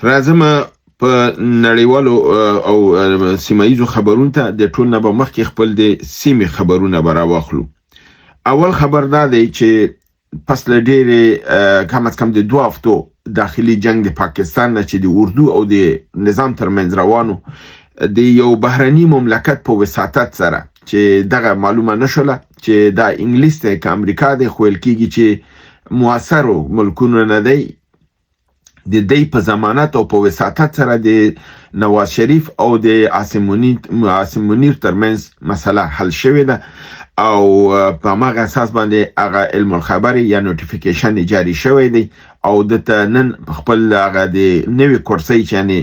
راځم په نړیوالو او سیمایي خبرونو ته د ټول نه به مخکې خپل د سیمې خبرونه به راواخلو. اول خبر دا دی چې پس له ډېرې کم از کم د 2 هفتو داخلي جنگ د پاکستان نه چې د اردو او د نظام ترمنځ روانو د یو بهرني مملکت په وساطت سره چې دغه معلومه نشوله چې دا انګلیس ته که امریکا د خویل کېږي چې موثرو ملکونو نه دی د دې په ضمانت او په وساطت سره د نواز شریف او د عاصم منیر ترمنځ مسله حل شوې ده او په هغه اساس باندې هغه علم الخبر یا نوټیفیکیشن جاری شوی دی او د نن خپل هغه د نوې کورسۍ یعنی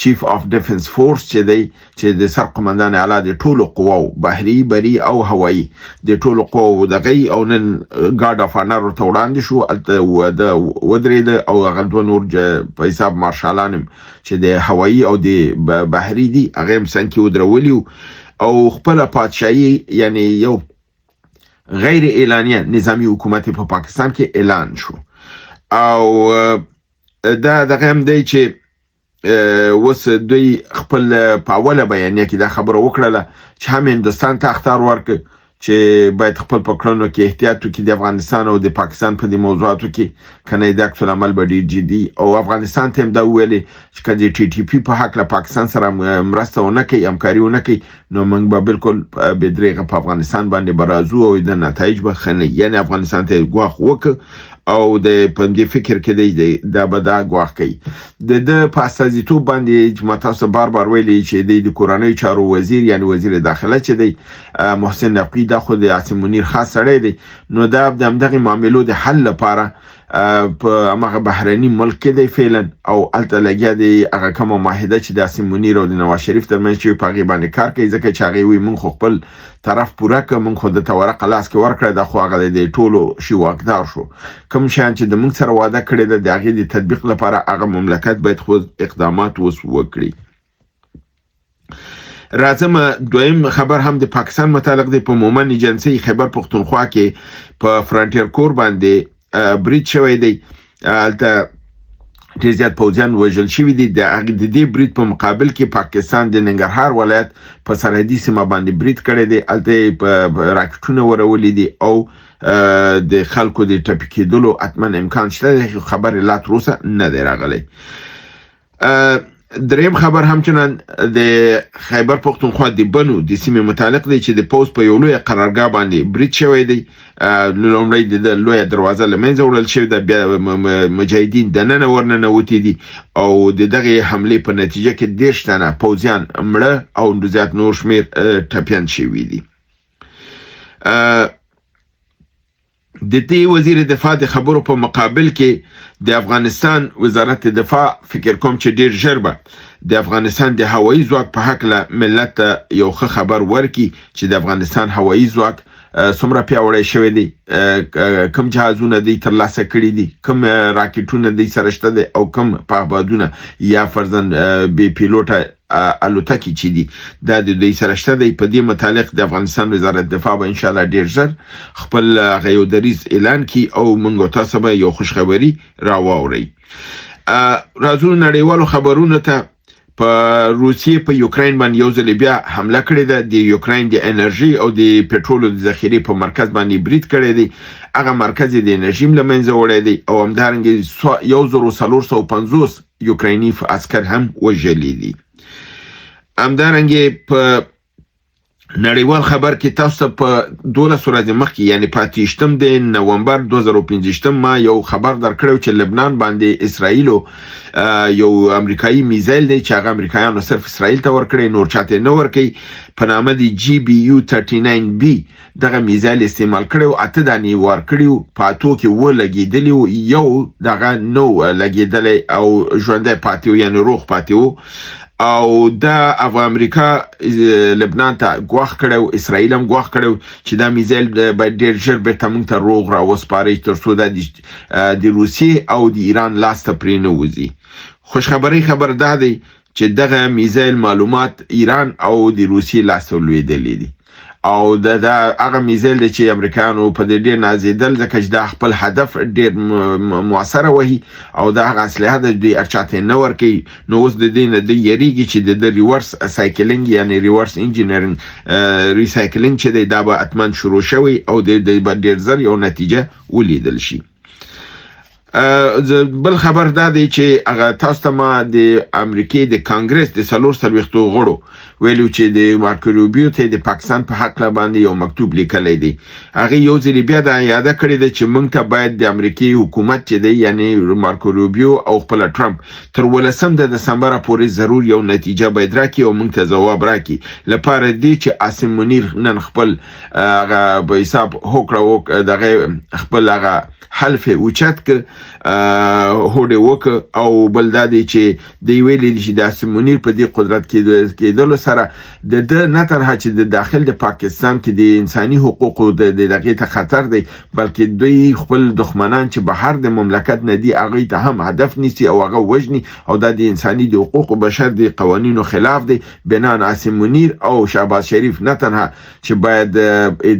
چیف اف ډیفنس فورس چې دی چې د سر قومندان اعلی د ټولو قواو بحري بری او هوایي د ټولو قواو دغه او نن ګارد اف انر ته وړاندې شو د ودرید او هغه دوه نور په حساب مارشالان چې د هوایي او د بحري دي هغه هم څنګه ودرولي او خپل پادشاهي یعنی یو غیر اعلانیه نظامی حکومت په پاکستان کې اعلان شو او دا دغه هم دی چې وس دوی خپل په اوله بیانیه کې دا خبره وکړه چې هم هندستان ته اختار ورکړي چې باید خپل په کړنو کې احتیاط وکړي د افغانستان او د پاکستان په دې موضوعاتو کې کنه د عکس العمل به ډیر جدي او افغانستان ته هم دا ویلي چې کله ټي ټي پی په حق له پاکستان سره مرسته ونه کوي همکاري ونه کوي نو موږ به بالکل بدرېغه په افغانستان باندې برازو او د نتایج به خنه یعنی افغانستان ته غواخ وک او د پندې فکر کې دی دا به دا غواخ کوي د پاسازیتوب باندې تاسو بار ویلي چې د کورنۍ چارو وزیر یعنی وزیر داخله چې دی محسن نقوی دا خو د عاصم منیر خاص سره دی نو دا د همدغه معاملو د حل لپاره په هغه بهرني ملک کې دی فعلا او الته لګیا دی هغه کومه معاهده چې د عاصم منیر او د نواز شریف ترمنځ چې په هغه باندې کار کوي ځکه چې هغه وي مونږ خپل طرف پوره کوم مونږ خو د تورق لاس کې ورکړه د خو هغه د ټولو شی واقدار شو کوم شان چې د مونږ سره وعده کړی د هغه د تطبیق لپاره هغه مملکت باید خو اقدامات وکړي. راځم دویم خبر هم د پاکستان متعلق دی په مومن ایجنسی خیبر پختونخوا کې په فرانټیر کور باندې برید شوی دی البته ډېر زیات پوځیان وژل شوي دي د دې برید په مقابل کې پاکستان د ننګرهار ولایت په سرحدي سیمه باندې برید کړی دی البته راکټونه ورولې دي او د خلکو د ټپي کېدلو اتمن امکان شته خبر لا تر اوسه نه دی راغلی. دریم خبر همچنان د خیبر پختونخوا د بنو د سیمې متعلق دی چې د پوز په یو لوی قرارګاه باندې برید شوی دی لومړی د لوی دروازه لمنځه وړل شوی د مجاهدین د نن ورننوتي دي او دغه حمله په نتیجه کې 10 تنه پوځیان مړه او زیات نور شمیر ټپیان شوي دي. د دې وزیر دفاع د خبرو په مقابل کې د افغانستان وزارت دفاع فکر کوم چې ډیر ژر به د افغانستان د هوایي ځواک په حق له ملت یو خبر ورکړي چې د افغانستان هوایي ځواک څومره پیاوړی شوی دی کوم جهازونه دی ترلاسه کړي دي کوم راکټونه دی سره شته دي او کوم پهبادونه یا فرضاً بي پیلوټه الوتکې چې دي د دې سره شته دی په دې متعلق د افغانستان وزارت دفاع به ان شاء الله ډیر ژر خپل غيو دریز اعلان کی او موږ تاسو به یو خوشخبری راووري. راځو نړیوالو خبرونو ته. په روسیې په یوکرين باندې یو ځل بیا حمله کړې ده د یوکرين د انرژي او د پټرول د ذخیره په مرکز باندې برید کړی دی هغه مرکز د انرژي لمنځه وړی دی او همدارنګه 1450 یوکرینی عسكر هم وژلي دي. همدارنګه په نړیوال خبر کې تاسو په 12 ورځې مخکې یعنی په 28 د نومبر 2015 ما یو خبر درکړو چې لبنان باندې اسرائیل یو امریکایي میزایل دی چې هغه امریکایانو صرف اسرائیل ته ورکړي نور چاته نه ورکړي په نامه دی GBU-39B دغه میزایل استعمال کړو اته دانی ورکړو پاتو کې ولګیدلی یو دغه نو لګیدلی او ژوندې پاتیو یعنی روغ پاتیو او دا امریکا لبنان ته غواخ کړو اسرائیل هم غواخ کړو چې دا میزایل به ډیر ژر به تمون ته روغ را وسپاري تر څو د روسیې او د ایران لاس ته پرې نه وځي. خوشخبری خبر ده دی چې دغه میزایل معلومات ایران او د روسیې لاس ته لویدلې دي او د هغه میزایل چې امریکایانو په دې ډیر نازیدل ځکه چې د خپل هدف ډیر موثره وهي او د هغه اسلحه د دوی ارچاته نه ورکي. نو اوس د دې نه د یریږي چې د ریورس سایکلینګ یعنی ریورس انجینرینګ ریسایکلینګ چې دا به اتمن شروع شوی او د ډیر زر یو نتیجه ولیدل شي. بل خبر دا دی چې هغه تاسو ته ما د امریکای د کانګرس د 440 غړو ویلو چې د مارکو روبیو ته د پاکستان په حق باندې یو مکتوب لیکلی دی. هغه یو ځل بیا دا یاد کړی دی چې موږ ته باید د امریکای حکومت چې دی یعنی مارکو روبیو او خپل ټرمپ تر 18 د دسمبر پورې ضرور یو نتیجه باید راکړي او موږ ته ځواب راکړي لپاره دی چې عاصم منیر نن خپل هغه په حساب هوکړه دغه خپل هغه حلف اوچت ک هوډه وک او بلدادي چې دی ویلي چې د عاصم منیر په دې قدرت کېدل سره د نه تنها چې د داخل د پاکستان کې د انساني حقوقو د دغه ته خطر دی بلکې دوی خپل دښمنان چې بهر د مملکت نه دی هغه ته هم هدف نیسي او هغه وجني او د انساني د حقوقو بشر د قوانینو خلاف دی. بنان عاصم منیر او شهباز شریف نه تنها چې باید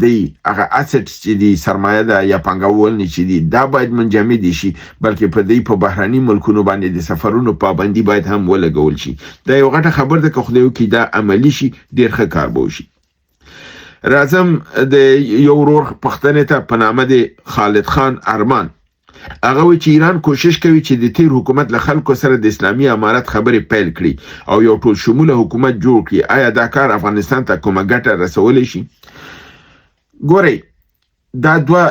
دی هغه اسټ چې دی سرمایه ده یا پنګول نه چې دی دا باید منجمد شي بلکې په دې په بهراني ملکونو باندې د سفرونو پابندي باید هم ولګول شي. دا یو غټه خبر ده که خدای وکړي دا عملی شي ډیر ښه کار به وشي. راځم د یو ورور پښتنې ته په نامه د خالد خان ارمان. هغه وی چې ایران کوشش کوي چې د تیر حکومت له خلکو سره د اسلامي امارت خبرې پیل کړي او یو ټول شموله حکومت جوړ کړي. آیا دا کار افغانستان ته کومه ګټه رسولی شي؟ ګورئ دا دوه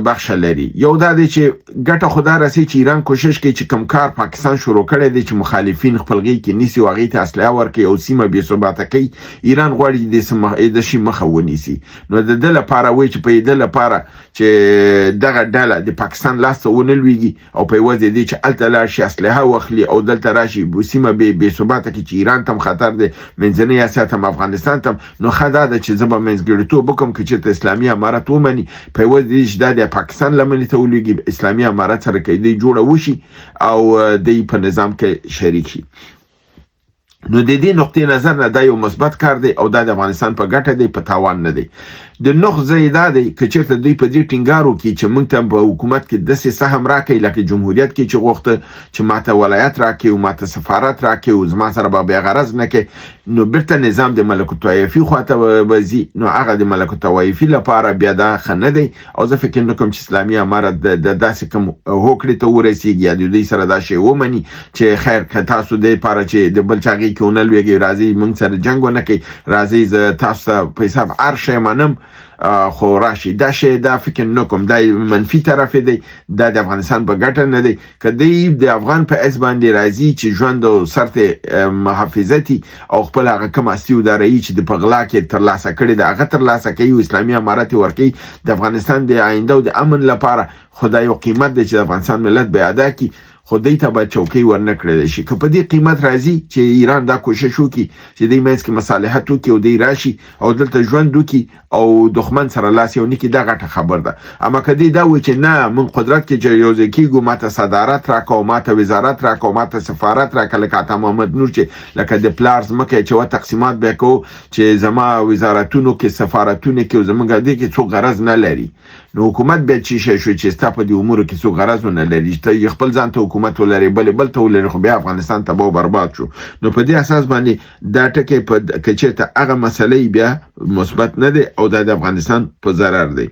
بخش لري. یو دا دی چې ګټه خدا راسي چې ایران کوشش کوي چې کوم کار پاکستان شروع کړي دی چې مخالفین خپلغي کې نیسي او هغه ته اسلحه ورکړي او سیمه بې ثباته کوي. ایران غواړي د شي مخه ونیسي. نو د دې لپاره وایي چې په دې لپاره چې دغه ډله د پاکستان لاس ته ونلويږي او په وجه دي چې الته لا شي اسلحه واخلي او دلته راشي سیمه بې ثباته کې چې ایران تم خطر دی منځنۍ اسیا ته افغانستان ته. نو خدا د چې زما منځګړیتوب وکم چې اسلامي امارت ومني په وځي چې د پاکستان لمنې ته ولګي اسلامي امارت سره کې دی جوړه وشي او د په نظام کې شریک شي. نو د دې نقطې نظر نه دا یو مثبت کار دی او دا د افغانستان په ګټه دی په تاوان نه دی. د نوخ زیاده دی چې چیرته دوی په دې ټینګارو کې چې موږ ته په حکومت کې د سهم راکې لکه جمهوریت کې چې غوښته چې ماته ولایت راکې او ماته سفارت راکې او زما سره به غرض نه کې نو بیرته نظام د ملکوت طوایفي خواته وځي. نو هغه د ملکوت طوایفي لپاره بیا دا خنه دی او زه فکر نه کوم چې اسلامي امارت د داسې کوم هوکړې ته ورسیږي یا د دې سره دا شی ومني چې خیر که تاسو د لپاره چې د بل چاغي کې ونلويږي راځي موږ سره جنگ ونه کوي راځي ز تاسو په حساب ارشه منم خو راشي دا شی دا فکر نه کوم دا منفي طرف دی. دا د افغانستان په ګټه نه دی. کدی د افغان په اس باندې راځي چې ژوند او سرته محافظتي او خپل هغه کوم استیو داري چې د پغلا کې تر لاسه کړي دا هغه تر لاسه کوي اسلامي امارت ورکی د افغانستان د آینده او د امن لپاره خدای او قیمت د چې افغانستان ملت به ادا کی خدای ته به چوکۍ ورنه کړل شي. که په دې قیمت راځي چې ایران دا کوشش وکړي چې د مینس کې مصالحت وکړي او دی راشي او دلته ژوند وکړي او دښمن سره لاس یو نکي دا غټه خبر ده. اما کدی دا و چې نه من قدرت کې یو ځکه ماته صدارت راکاو ماته وزارت راکاو ماته سفارت راکاله کاته محمد نور چې لکه د پلارز مکه چې و تقسیمات وکاو چې زما وزارتونو کې سفارتونو کې زمونږ دي کې څو غرض نه لري. نو حکومت به چی شي شو چې ستا په دې امور کې څو غرض نه لري ته خپل ځان ته حکومت ولري بل ته ولري خو بیا افغانستان ته برباد شو. نو په دې اساس باندې دا ټکي په کچته هغه مسلې بیا مثبت نه دي او د افغانستان په ضرر دی.